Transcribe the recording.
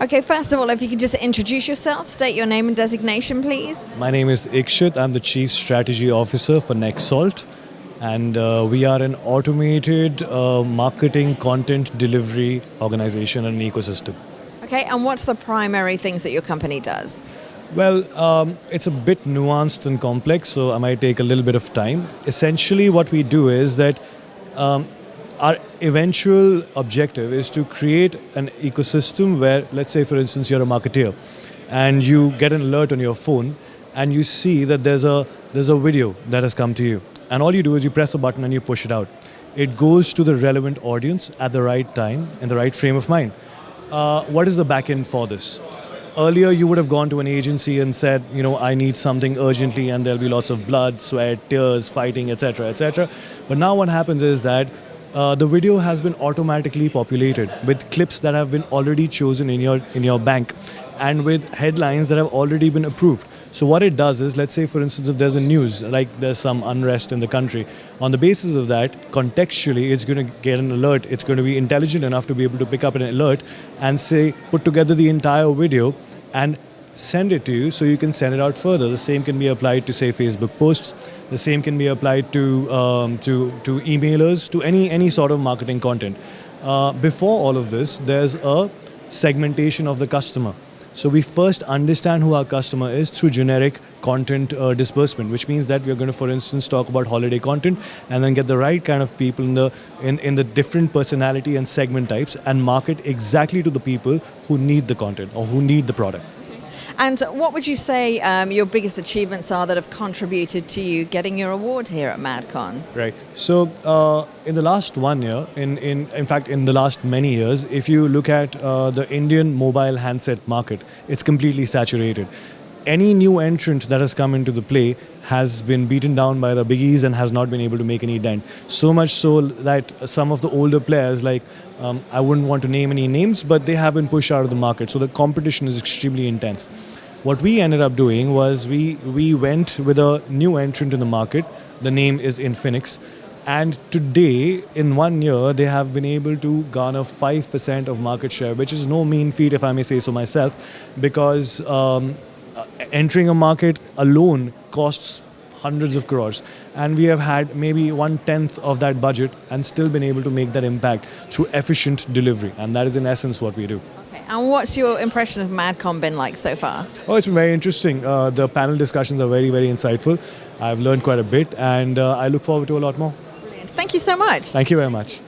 Okay, first of all, if you could just introduce yourself, state your name and designation, please. My name is Ikshit. I'm the Chief Strategy Officer for Nexolt. And we are an automated marketing content delivery organization and an ecosystem. Okay, and what's the primary things that your company does? Well, it's a bit nuanced and complex, so I might take a little bit of time. Essentially, what we do is that our eventual objective is to create an ecosystem where, let's say, for instance, you're a marketeer and you get an alert on your phone and you see that there's a video that has come to you. And all you do is you press a button and you push it out. It goes to the relevant audience at the right time, in the right frame of mind. What is the backend for this? Earlier, you would have gone to an agency and said, I need something urgently, and there'll be lots of blood, sweat, tears, fighting, etc., etc. But now what happens is that the video has been automatically populated with clips that have been already chosen in your bank and with headlines that have already been approved. So what it does is, let's say, for instance, if there's a news, like there's some unrest in the country, on the basis of that, contextually, it's going to get an alert. It's going to be intelligent enough to be able to pick up an alert and say, put together the entire video and send it to you so you can send it out further. The same can be applied to, say, Facebook posts. The same can be applied to emailers, to any sort of marketing content. Before all of this, there's a segmentation of the customer. So we first understand who our customer is through generic content disbursement, which means that we're going to, for instance, talk about holiday content and then get the right kind of people in the different personality and segment types and market exactly to the people who need the content or who need the product. And what would you say your biggest achievements are that have contributed to you getting your award here at MADcon? Right. So in the last 1 year, in fact, in the last many years, if you look at the Indian mobile handset market, it's completely saturated. Any new entrant that has come into the play has been beaten down by the biggies and has not been able to make any dent. So much so that some of the older players, like I wouldn't want to name any names, but they have been pushed out of the market. So the competition is extremely intense. What we ended up doing was we went with a new entrant in the market. The name is Infinix. And today, in 1 year, they have been able to garner 5% of market share, which is no mean feat, if I may say so myself, because entering a market alone costs hundreds of crores. And we have had maybe 1/10 of that budget and still been able to make that impact through efficient delivery. And that is in essence what we do. Okay. And what's your impression of MADcon been like so far? Oh, it's been very interesting. The panel discussions are very, very insightful. I've learned quite a bit and I look forward to a lot more. Brilliant. Thank you so much. Thank you very much.